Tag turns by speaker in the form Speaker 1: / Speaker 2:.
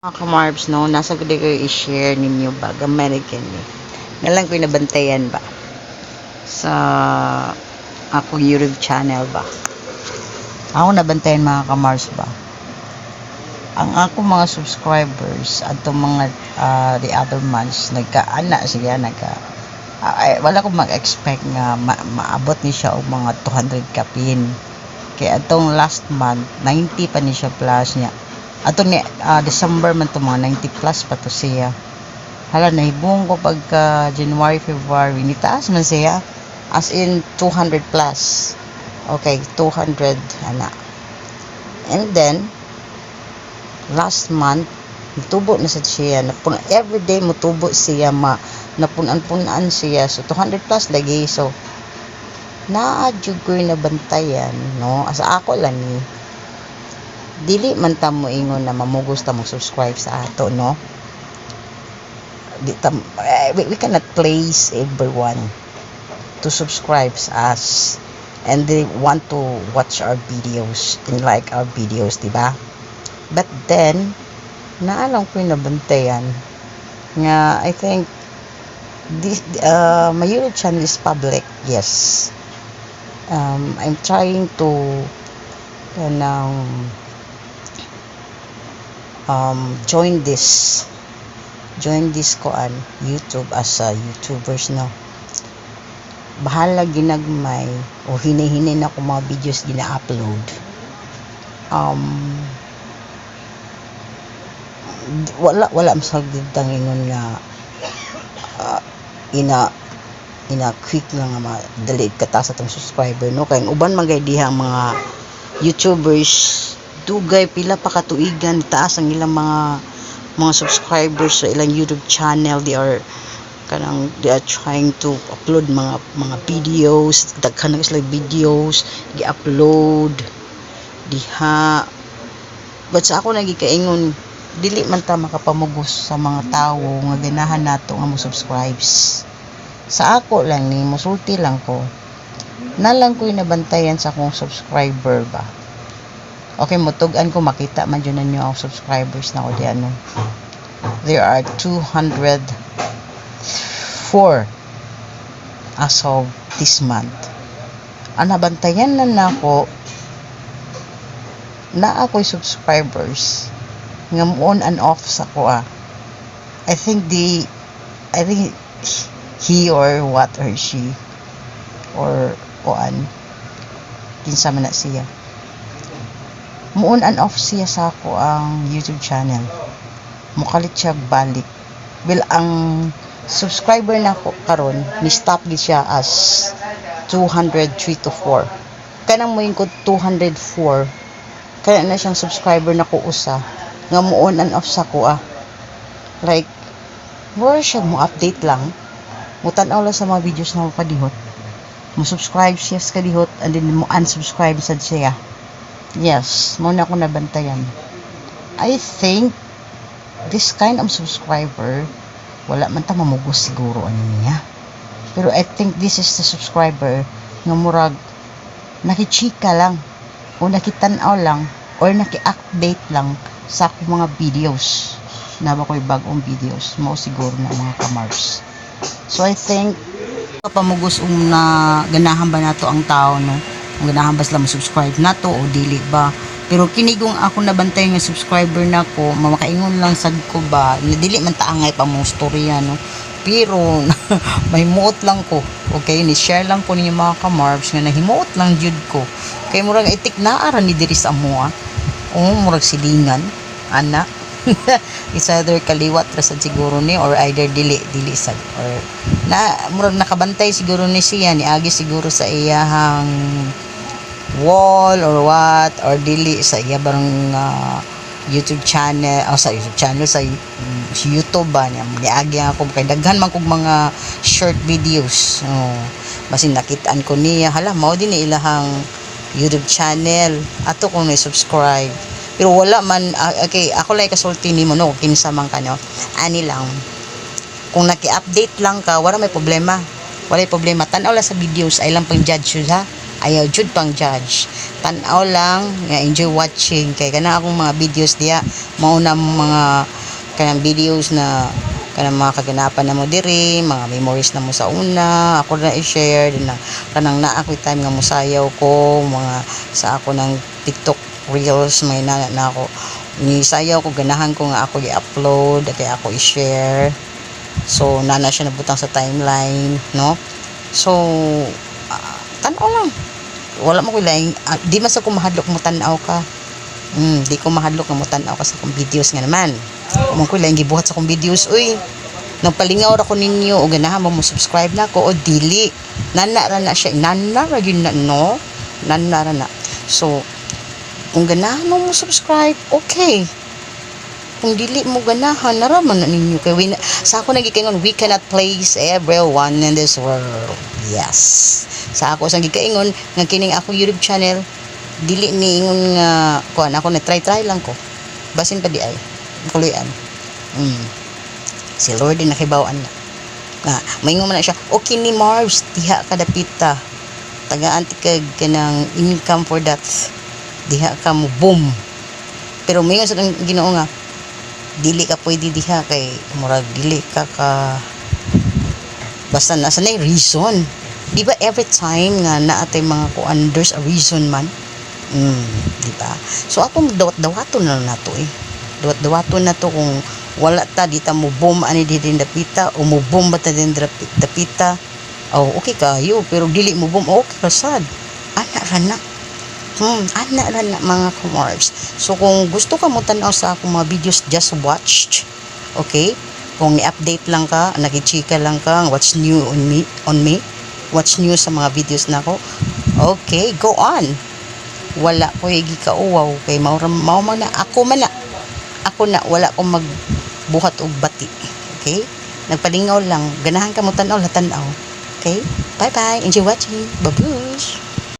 Speaker 1: Mga kamarbs, no, nasa ko kayo i-share ninyo ba American ni nalang ko nabantayan ba sa akong YouTube channel ba ako nabantayan mga kamarbs ba ang ako mga subscribers at mga the other months nagkaana siya wala ko mag-expect nga maabot ni siya og mga 200 kapin kaya atong last month 90 pa ni siya plus niya ato ni December man to mga 90 plus pa to siya. Hala nahibong ko pagka January, February nitaas man siya as in 200 plus. Okay, 200 ana. And then last month tubo na sa siya everyday mo tubo siya napunan-punan siya so 200 plus lagi so naadjud ko na bantayan no asa ako lang ni dili man ta mo ingon na mamugos ta mo subscribe sa ato no we cannot place everyone to subscribe us and they want to watch our videos and like our videos diba but then naalang ko nabantayan nga I think this my YouTube channel is public yes I'm trying to join this koan YouTube as a YouTubers no bahala ginagmay o hinay-hinay na ko mga videos gina-upload wala masagdang ingon nga ina quick nga ma-delete kata sa tong subscriber no kay uban man gay diha mga YouTubers dugay pila pa katuigan taas ang ilang mga subscribers sa ilang YouTube channel they are trying to upload mga videos daghan na sila videos gi-upload diha but sa ako nagikaingon dili man ta makapamugos sa mga tawo nga ganahan nato nga mo subscribes sa ako lang ni musulti lang ko nalang ko nabantayan sa akong subscriber ba okay, mutugan ko makita man dyan ninyo ang subscribers na ko diyan. No? There are 204 as of this month. Ang nabantayan na nako na ako'y subscribers nga on and off sa ko I think he or what or she or kinsa man na siya muon and off siya sa ako ang YouTube channel mukalit siya balik well ang subscriber na ko karon ni stop gid siya as 203 to 4 kanang mo ko 204 kaya na siyang subscriber na ko usa nga muon and off sa ko like wala siya mo update lang mo tan-aw lang sa mga videos na ko kadihot mo subscribe siya sa kadihot and then mo unsubscribe sad siya. Yes, muna ko nabantayan. I think this kind of subscriber wala man ta mamugos siguro ano niya. Pero I think this is the subscriber nga murag nakichika lang o nakitanaw lang or naki-update lang sa akong mga videos. Na ba ko'y bagong videos mo siguro na mga kamars. So I think kapamugos na ganahan ba nato ang tao no kung ganahan ba sila subscribe na to o dili ba pero kinigong ako nabantay nga subscriber na ko makaingon lang sad ko ba dili man taangay pa mong storya no pero may muot lang ko okay ni share lang ko ninyo mga kamarbs nga nahimuot lang jud ko kay murag itik na ara ni diri sa amo murag silingan ana is either kaliwat ra sad siguro ni or either dili sad or na murag nakabantay siguro ni siya ni agi siguro sa iyahang wall or what or dili sa iya barang YouTube channel o sa YouTube channel sa YouTube ba niagi ako kay daghan man kog mga short videos basin nakitaan ko niya hala mao din ilahang YouTube channel ato kung na-subscribe pero wala man okay ako lang kasulti nimo no kinsa man kanyo ani lang kung naki-update lang ka wala may problema tan-aw lang sa videos ay lang pang judge ha ayaw jud pang judge. Tan-aw lang, nga enjoy watching kay kana akong mga videos diya mao na mga kanang videos na kanang mga kaganapan na mo diri, mga memories na mo sa una, ako na i-share din na kanang naa ko time nga musayaw ko, mga sa ako ng TikTok reels may na ako ni sayaw ko, ganahan ko nga ako i-upload kay ako i-share. So nana siya nabutang sa timeline, no? So tan-aw lang, wala mo ko laing di man sa ko mahadlok mo tan-aw ka. Di ko mahadlok nga mo tan-aw ka sa akong videos nga naman. Kung ko laing gibuhat sa akong videos, uy nagpalingaw ra ko ninyo o ganahan mo subscribe na ko o dili. Nana ra na siya, nana ra yun na, no? Nana ra na. So kung ganahan mo subscribe, okay. Kung dili mo ganahan, naraman na ninyo. Kaya sa ako nagikaingon, we cannot please everyone in this world. Yes. Sa ako sang gikaingon, nga kining ako YouTube channel, dili ni ingon nga, kuan ako na try lang ko. Basin pa di ay. Kaluyan. Si Lord din nakibawaan na. Maingon man na siya, okay ni Mars, diha ka dapita. Tagaan ti kag kanang income for that. Diha ka mo boom. Pero maingon sa Ginoo nga, dili ka pwede diha kay murag dili ka basta nasa na reason. Di ba every time nga naatay mga kuan there's a reason man. Di ba? So ako dawat-dawaton na nato eh. Dawat-dawaton na to kung wala ta dita mo boom ani din dapita o mo boom bata din dapita. Oh, okay kayo pero dili mo boom okay ka sad. Ana ra na. Ana ra na mga kumars. So kung gusto ka mo tan-aw sa akong mga videos, just watch. Okay? Kung i-update lang ka, nagichika lang ka, what's new on me, what's new sa mga videos na ko. Okay, go on. Wala ko higi kauwaw kay mao man na ako na wala ko magbuhat og bati. Okay? Nagpalingaw lang, ganahan ka mo tan-aw la tan-aw. Okay? Bye-bye. Enjoy watching. Babush.